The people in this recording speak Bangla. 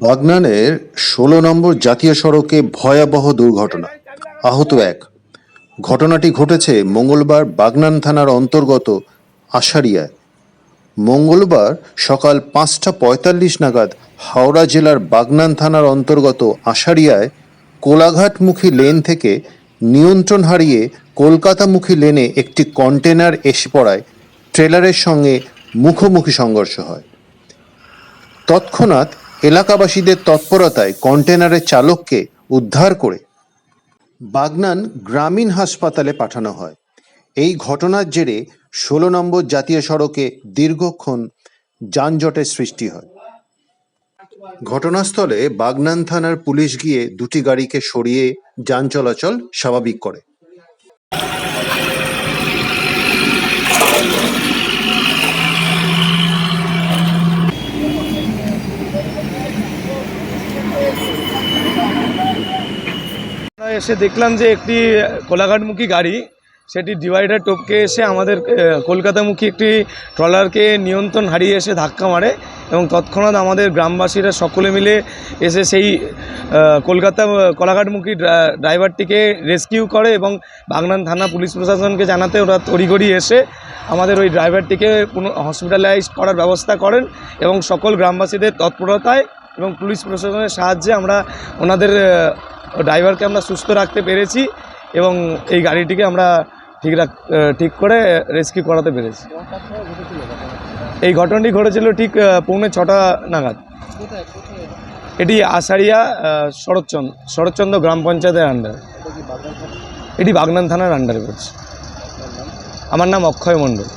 বাগনানের ১৬ নম্বর জাতীয় সড়কে ভয়াবহ দুর্ঘটনা, আহত এক। ঘটনাটি ঘটেছে মঙ্গলবার বাগনান থানার অন্তর্গত আশারিয়ায়। মঙ্গলবার সকাল ৫টা ৪৫ নাগাদ হাওড়া জেলার বাগনান থানার অন্তর্গত আশারিয়ায় কোলাঘাটমুখী লেন থেকে নিয়ন্ত্রণ হারিয়ে কলকাতামুখী লেনে একটি কন্টেনার এসে পড়ায় ট্রেলারের সঙ্গে মুখোমুখি সংঘর্ষ হয়। তৎক্ষণাৎ এলাকাবাসীদের তৎপরতায় কন্টেনারের চালককে উদ্ধার করে বাগনান গ্রামীণ হাসপাতালে পাঠানো হয়। এই ঘটনার জেরে ১৬ নম্বর জাতীয় সড়কে দীর্ঘক্ষণ যানজটের সৃষ্টি হয়। ঘটনাস্থলে বাগনান থানার পুলিশ গিয়ে দুটি গাড়িকে সরিয়ে যান চলাচল স্বাভাবিক করে। এসে দেখলাম যে একটি কোলাঘাটমুখী গাড়ি সেটি ডিভাইডার টপকে এসে আমাদের কলকাতামুখী একটি ট্রলারকে নিয়ন্ত্রণ হারিয়ে এসে ধাক্কা মারে এবং তৎক্ষণাৎ আমাদের গ্রামবাসীরা সকলে মিলে এসে সেই কোলাঘাটমুখী ড্রাইভারটিকে রেস্কিউ করে এবং বাগনান থানা পুলিশ প্রশাসনকে জানাতে ওরা তড়িঘড়ি এসে আমাদের ওই ড্রাইভারটিকে হসপিটালাইজ করার ব্যবস্থা করেন এবং সকল গ্রামবাসীদের তৎপরতায় এবং পুলিশ প্রশাসনের সাহায্যে আমরা ওনাদের ড্রাইভারকে আমরা সুস্থ রাখতে পেরেছি এবং এই গাড়িটিকে আমরা ঠিক করে রেস্কিউ করাতে পেরেছি। এই ঘটনাটি ঘটেছিল ঠিক 6:45 নাগাদ। এটি আশারিয়া শরৎচন্দ্র গ্রাম পঞ্চায়েতের আন্ডারে, এটি বাগনান থানার আন্ডারে পড়ছে। আমার নাম অক্ষয় মণ্ডল।